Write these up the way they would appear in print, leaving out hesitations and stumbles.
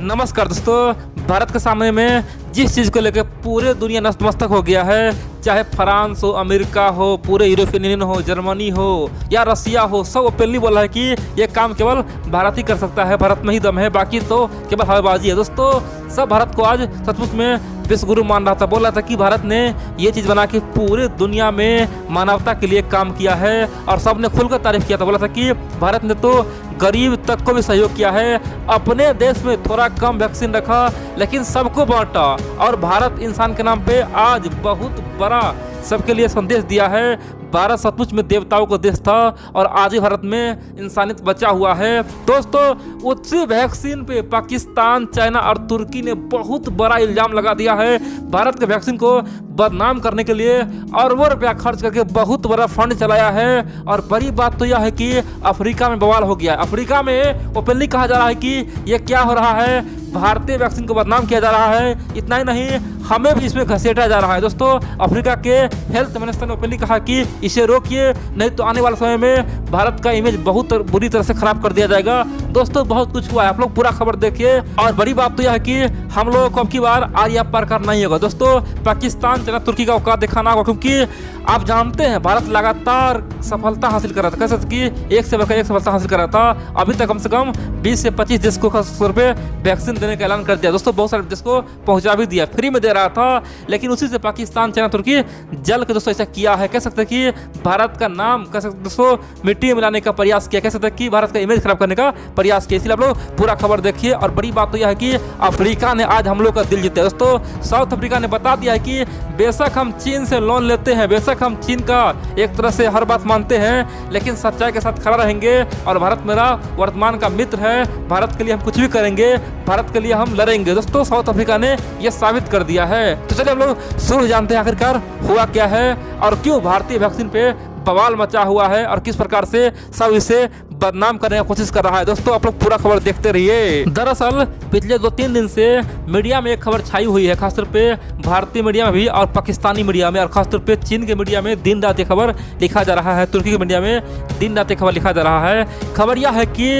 नमस्कार दोस्तों, भारत के सामने में जिस चीज़ को लेकर पूरे दुनिया नतमस्तक हो गया है, चाहे फ्रांस हो, अमेरिका हो, पूरे यूरोपियन यूनियन हो, जर्मनी हो या रसिया हो, सब ओपनली बोला है कि ये काम केवल भारत ही कर सकता है, भारत में ही दम है, बाकी तो केवल हवाबाजी है। दोस्तों, सब भारत को आज सचमुच में विश्व गुरु मान रहा था, बोल रहा था कि भारत ने ये चीज़ बना के पूरे दुनिया में मानवता के लिए काम किया है और सबने खुलकर तारीफ किया था। बोला था कि भारत ने तो गरीब तक को भी सहयोग किया है, अपने देश में थोड़ा कम वैक्सीन रखा लेकिन सबको बांटा और भारत इंसान के नाम पे आज बहुत बड़ा सबके लिए संदेश दिया है। भारत सचमुच में देवताओं का देश था और आज ही भारत में इंसानियत बचा हुआ है। दोस्तों, उसी वैक्सीन पे पाकिस्तान, चाइना और तुर्की ने बहुत बड़ा इल्जाम लगा दिया है भारत के वैक्सीन को बदनाम करने के लिए, अरबों रुपया खर्च करके बहुत बड़ा फंड चलाया है। और बड़ी बात तो यह है कि अफ्रीका में बवाल हो गया है। अफ्रीका में ओपनली कहा जा रहा है कि यह क्या हो रहा है, भारतीय वैक्सीन को बदनाम किया जा रहा है। इतना ही नहीं, हमें भी इसमें घसीटा जा रहा है। दोस्तों, अफ्रीका के हेल्थ मिनिस्टर ने ओपनली कहा कि इसे रोकिए, नहीं तो आने वाले समय में भारत का इमेज बहुत बुरी तरह से खराब कर दिया जाएगा। दोस्तों, बहुत कुछ हुआ है, आप लोग पूरा खबर देखिए। और बड़ी बात तो यह है कि हम लोगों को अब की बार आरिया पार करना ही होगा। दोस्तों, पाकिस्तान, चाइना, तुर्की का औकात दिखाना होगा, क्योंकि आप जानते हैं भारत लगातार सफलता हासिल कर रहा था, कह सकते कि एक से बढ़कर एक सफलता हासिल कर रहा था। अभी तक कम से कम 20 से 25 देश को खास तौर पे वैक्सीन देने का ऐलान कर दिया। दोस्तों, बहुत सारे देश को पहुंचा भी दिया, फ्री में दे रहा था, लेकिन उसी से पाकिस्तान, चाइना, तुर्की जल के दोस्तों ऐसा किया है। कह सकते हैं कि भारत का नाम, कह सकते दोस्तों, मिट्टी में मिलाने का प्रयास किया, कह सकते हैं कि भारत का इमेज खराब करने का प्रयास किया। इसलिए आप लोग पूरा खबर देखिए। और बड़ी बात तो यह है कि अफ्रीका ने आज हम लोग का दिल जीता। दोस्तों, साउथ अफ्रीका ने बता दिया है कि बेशक हम चीन से लोन लेते हैं, बेशक हम चीन का एक तरह से हर बात मानते हैं, लेकिन सच्चाई के साथ खड़ा रहेंगे और भारत मेरा वर्तमान का मित्र है, भारत के लिए हम कुछ भी करेंगे, भारत के लिए हम लड़ेंगे। दोस्तों, साउथ अफ्रीका ने यह साबित कर दिया है। तो चलिए हम लोग शुरू जानते हैं आखिरकार हुआ क्या है और क्यों भारतीय वैक्सीन पे बवाल मचा हुआ है और किस प्रकार से सब इसे बदनाम करने की कोशिश कर रहा है। दोस्तों, आप लोग पूरा खबर देखते रहिए। दरअसल पिछले 2-3 दिन से मीडिया में एक खबर छाई हुई है, खासतौर पे भारतीय मीडिया में भी और पाकिस्तानी मीडिया में, और खासतौर पे चीन के मीडिया में दिन रात ये खबर लिखा जा रहा है, तुर्की के मीडिया में दिन रात ये खबर लिखा जा रहा है। खबर यह है कि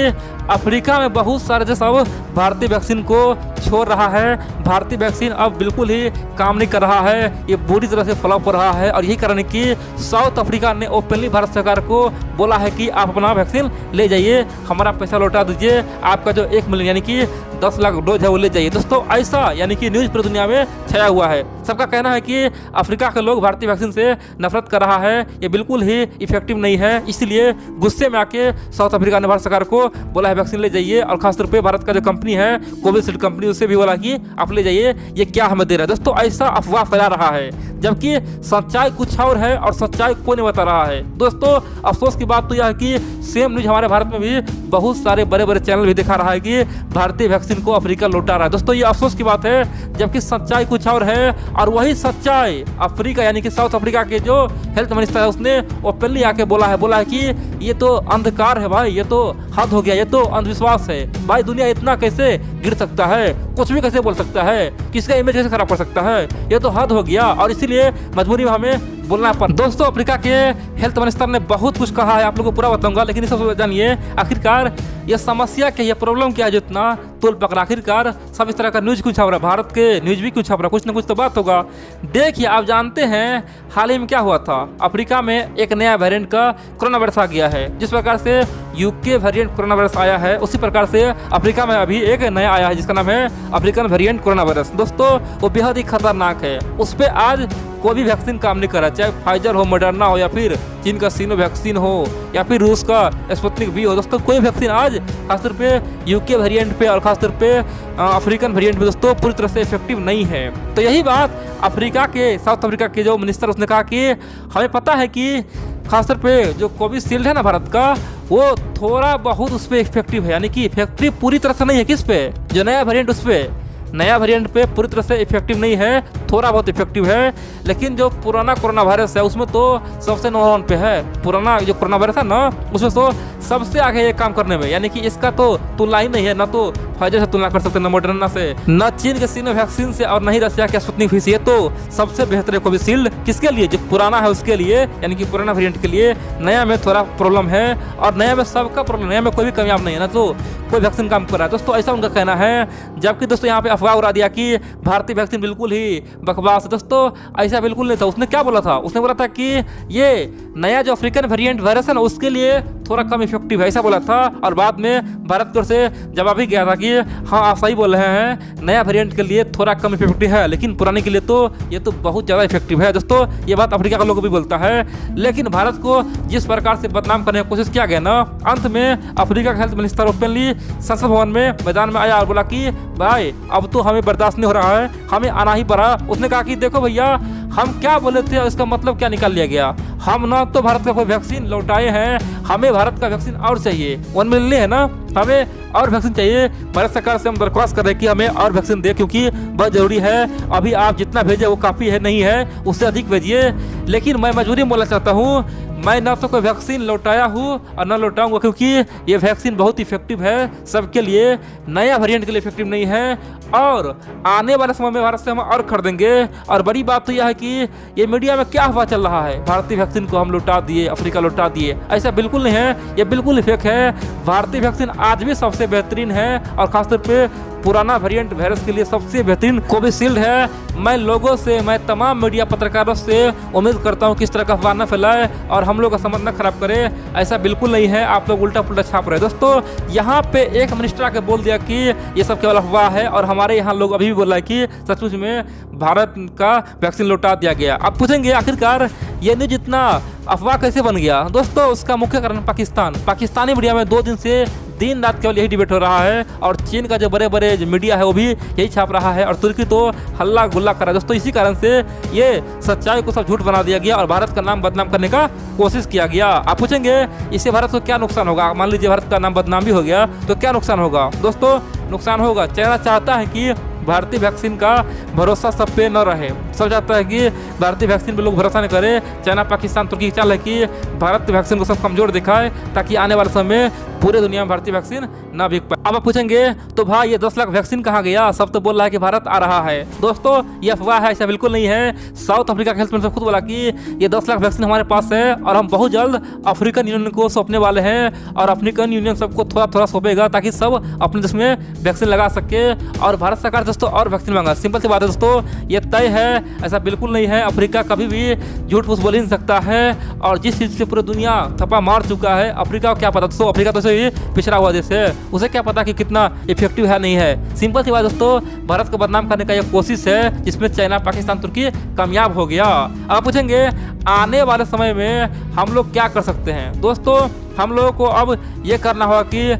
अफ्रीका में बहुत सारे देश अब भारतीय वैक्सीन को छोड़ रहा है, भारतीय वैक्सीन अब बिल्कुल ही काम नहीं कर रहा है, ये बुरी तरह से फ्लॉप हो रहा है। और यही कारण है कि साउथ अफ्रीका ने ओपनली भारत सरकार को बोला है कि आप अपना वैक्सीन ले जाइए, हमारा पैसा लौटा दीजिए, आपका जो 1 मिलियन यानी कि 10 लाख डोज है वो ले जाइए। दोस्तों, ऐसा यानी कि न्यूज़ पूरी दुनिया में छाया हुआ है। सबका कहना है कि अफ्रीका के लोग भारतीय वैक्सीन से नफरत कर रहा है, ये बिल्कुल ही इफेक्टिव नहीं है। इसलिए गुस्से में आके साउथ अफ्रीका ने भारत सरकार को बोला है वैक्सीन ले जाइए। और खासतौर पे भारत का जो कंपनी है कोविशील्ड कंपनी, उससे भी बोला कि आप ले जाइए, ये क्या हमें दे रहा है। दोस्तों, ऐसा अफवाह फैला रहा है, जबकि सच्चाई कुछ और है और सच्चाई कोई नहीं बता रहा है। दोस्तों, अफसोस की बात तो यह है कि सेम न्यूज हमारे भारत में भी बहुत सारे बड़े बड़े चैनल भी दिखा रहा है कि भारतीय वैक्सीन को अफ्रीका लौटा रहा है। दोस्तों, ये अफसोस की बात है, जबकि सच्चाई कुछ और है। और वही सच्चाई अफ्रीका यानी कि साउथ अफ्रीका के जो हेल्थ मिनिस्टर है उसने ओपनली आके बोला है कि ये तो अंधकार है भाई, ये तो हद हो गया, ये तो अंधविश्वास है भाई, दुनिया इतना कैसे गिर सकता है, कुछ भी कैसे बोल सकता है, किसका इमेज कैसे खराब कर सकता है, ये तो हद हो गया। और इसीलिए मजबूरी में हमें बोलना पड़ा। दोस्तों, अफ्रीका के हेल्थ मिनिस्टर ने बहुत कुछ कहा है, आप लोगों को पूरा बताऊंगा, लेकिन इस जानिए आखिरकार ये समस्या क्या है, ये प्रॉब्लम क्या है, जितना तुल पकड़ा। आखिरकार सब इस तरह का न्यूज कुछ छप रहा है, भारत के न्यूज भी कुछ छप रहा है, कुछ ना कुछ तो बात होगा। देखिए, आप जानते हैं हाल ही में क्या हुआ था, अफ्रीका में एक नया वेरिएंट का कोरोना वायरस आ गया है। जिस प्रकार से यूके वेरिएंट कोरोना वायरस आया है, उसी प्रकार से अफ्रीका में अभी एक नया आया है जिसका नाम है अफ्रीकन वेरिएंट कोरोना वायरस। दोस्तों, वो बेहद ही खतरनाक है, उस पर आज कोई भी वैक्सीन काम नहीं कर रहा, चाहे फाइजर हो, मॉडर्ना हो, या फिर चीन का सीनो वैक्सीन हो, या फिर रूस का स्पुतनिक वी हो। दोस्तों, कोई वैक्सीन आज खासतौर पे यूके वेरिएंट पे और खासतौर पे अफ्रीकन वेरिएंट पे दोस्तों पूरी तरह से इफेक्टिव नहीं है। तो यही बात अफ्रीका के, साउथ अफ्रीका के जो मिनिस्टर उसने कहा कि हमें पता है कि खासतौर पे जो कोविशील्ड है ना भारत का, वो थोड़ा बहुत उस पर इफेक्टिव है, यानी कि इफेक्टिव पूरी तरह से नहीं है। किस पे? जो नया वेरिएंट उस पर, नया वेरिएंट पे पूरी तरह से इफेक्टिव नहीं है, थोड़ा बहुत इफेक्टिव है। लेकिन जो पुराना कोरोना वायरस है उसमें तो सबसे नंबर 1 पे है। पुराना जो कोरोना वायरस है ना, उसमें तो सबसे आगे ये काम करने में, यानी कि इसका तो तुलना ही नहीं है। ना तो फाइजर से तुलना कर सकते हैं, न मॉडर्ना से, न चीन के सीनो वैक्सीन से, और न ही रशिया के स्पुतनिक वी से। तो सबसे बेहतर है कोविशील्ड। किसके लिए? जो पुराना है उसके लिए, यानी कि पुराना वेरिएंट के लिए। नया में थोड़ा प्रॉब्लम है, और नया में सबका प्रॉब्लम, नया में कोई भी कामयाब नहीं है ना, तो कोई वैक्सीन काम कर रहा है दोस्तों, ऐसा उनका कहना है। जबकि दोस्तों यहाँ पे अफवाह उड़ा दिया कि भारतीय वैक्सीन बिल्कुल ही बकवास है। दोस्तों ऐसा बिल्कुल नहीं था। उसने क्या बोला था? उसने बोला था कि ये नया जो अफ्रीकन वेरिएंट वायरस है ना, उसके लिए थोड़ा कम इफेक्टिव है, ऐसा बोला था। और बाद में भारत की ओर से जवाब ही गया था कि हाँ आप सही बोल रहे हैं, नया वेरिएंट के लिए थोड़ा कम इफेक्टिव है, लेकिन पुराने के लिए तो ये तो बहुत ज़्यादा इफेक्टिव है। दोस्तों ये बात अफ्रीका का लोग भी बोलता है। लेकिन भारत को जिस प्रकार से बदनाम करने की कोशिश किया गया ना, अंत में अफ्रीका का हेल्थ मिनिस्टर ओपनली संसद भवन में मैदान में आया और बोला कि भाई अब तो हमें बर्दाश्त नहीं हो रहा है, हमें आना ही पड़ा। उसने कहा कि देखो भैया, हम क्या बोले थे, इसका मतलब क्या निकाल लिया गया। हम ना तो भारत का कोई वैक्सीन लौटाए हैं, हमें भारत का वैक्सीन और चाहिए। 1 मिलियन है ना, हमें और वैक्सीन चाहिए। भारत सरकार से हम दरख्वास्त कर रहे हैं कि हमें और वैक्सीन दे, क्योंकि बहुत ज़रूरी है। अभी आप जितना भेजे वो काफ़ी है, नहीं है, उससे अधिक भेजिए। लेकिन मैं मजबूरी में बोलना चाहता हूँ, मैं ना तो कोई वैक्सीन लौटाया हूँ और ना लौटाऊंगा, क्योंकि ये वैक्सीन बहुत इफेक्टिव है सबके लिए, नया वेरिएंट के लिए इफेक्टिव नहीं है। और आने वाले समय में भारत से हम और खरीदेंगे। और बड़ी बात तो यह है कि ये मीडिया में क्या हुआ चल रहा है, भारतीय वैक्सीन को हम लौटा दिए, अफ्रीका लौटा दिए। ऐसा बिल्कुल नहीं है, ये बिल्कुल फेक है। भारतीय वैक्सीन आज भी सबसे बेहतरीन है, और खासतौर पे पुराना वेरिएंट वायरस के लिए सबसे बेहतरीन कोविशील्ड है। मैं लोगों से, मैं तमाम मीडिया पत्रकारों से उम्मीद करता हूँ कि इस तरह का अफवाह न फैलाए और हम लोग का समझ न खराब करे। ऐसा बिल्कुल नहीं है, आप लोग उल्टा पुल्टा छाप रहे हैं। दोस्तों यहाँ पे एक मिनिस्टर आके बोल दिया कि ये सब केवल अफवाह है, और हमारे यहाँ लोग अभी भी बोल रहे हैं कि सचमुच में भारत का वैक्सीन लौटा दिया गया। आप पूछेंगे आखिरकार ये न्यूज इतना अफवाह कैसे बन गया? दोस्तों उसका मुख्य कारण पाकिस्तान। पाकिस्तानी मीडिया में 2 दिन से दिन रात केवल यही डिबेट हो रहा है, और चीन का जो बड़े बड़े मीडिया है वो भी यही छाप रहा है, और तुर्की तो हल्ला गुल्ला कर रहा है। दोस्तों इसी कारण से ये सच्चाई को सब झूठ बना दिया गया और भारत का नाम बदनाम करने का कोशिश किया गया। आप पूछेंगे इससे भारत को क्या नुकसान होगा? मान लीजिए भारत का नाम बदनाम भी हो गया तो क्या नुकसान होगा? दोस्तों नुकसान होगा। चाइना चाहता है कि भारतीय वैक्सीन का भरोसा सब पे न रहे। सब चाहता है कि भारतीय वैक्सीन पे लोग भरोसा नहीं करें। चाइना, पाकिस्तान, तुर्की की चाल है कि भारत वैक्सीन को सब कमजोर दिखाए, ताकि आने वाले समय में पूरे दुनिया में भारतीय वैक्सीन ना बिक पाए। अब आप पूछेंगे तो भाई ये 10 लाख वैक्सीन कहाँ गया? सब तो बोल रहा है कि भारत आ रहा है। दोस्तों ये अफवाह है, ऐसा बिल्कुल नहीं है। साउथ अफ्रीका के हेल्थ मिनिस्टर खुद बोला कि ये 10 लाख वैक्सीन हमारे पास है, और हम बहुत जल्द अफ्रीकन यूनियन को सौंपने वाले हैं, और अफ्रीकन यूनियन सबको थोड़ा थोड़ा सौंपेगा, ताकि सब अपने देश में वैक्सीन लगा सके। और भारत सरकार दोस्तों और वैक्सीन मांगा। सिंपल सी बात है दोस्तों, ये तय है, ऐसा बिल्कुल नहीं है। अफ्रीका कभी भी झूठ फूस बोल ही नहीं सकता है, और जिस चीज़ से पूरी दुनिया थप्पा मार चुका है, अफ्रीका को क्या पता दोस्तों? अफ्रीका तो से पिछड़ा हुआ देश है, उसे क्या पता कि कितना इफेक्टिव है नहीं है। सिंपल सी बात दोस्तों, भारत को बदनाम करने का यह कोशिश है, जिसमें चाइना, पाकिस्तान, तुर्की कामयाब हो गया। आप पूछेंगे आने वाले समय में हम लोग क्या कर सकते हैं? दोस्तों हम लोगों को अब ये करना होगा कि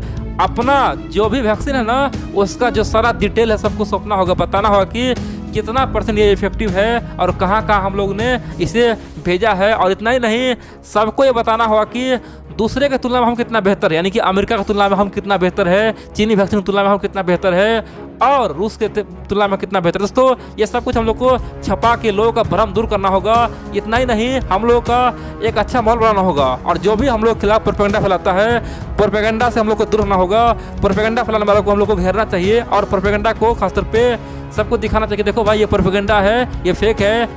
अपना जो भी वैक्सीन है ना, उसका जो सारा डिटेल है सबको सौंपना होगा, बताना होगा कि कितना % ये इफेक्टिव है और कहाँ कहाँ हम लोग ने इसे भेजा है। और इतना ही नहीं, सबको ये बताना होगा कि दूसरे के तुलना में हम कितना बेहतर है, यानी कि अमेरिका की तुलना में हम कितना बेहतर है, चीनी वैक्सीन की तुलना में हम कितना बेहतर है, और रूस के तुलना में कितना बेहतर। दोस्तों ये सब कुछ हम लोग को छपा के लोगों का भ्रम दूर करना होगा। इतना ही नहीं, हम लोगों का एक अच्छा माहौल बनाना होगा, और जो भी हम लोग खिलाफ प्रोपेगेंडा फैलाता है, प्रोपेगेंडा से हम लोग को दूर रहना होगा। प्रोपेगेंडा फैलाने वालों को हम लोग को घेरना चाहिए, और प्रोपेगेंडा को खासतौर पे सबको दिखाना चाहिए, देखो भाई ये प्रोपेगेंडा है, ये फेक है,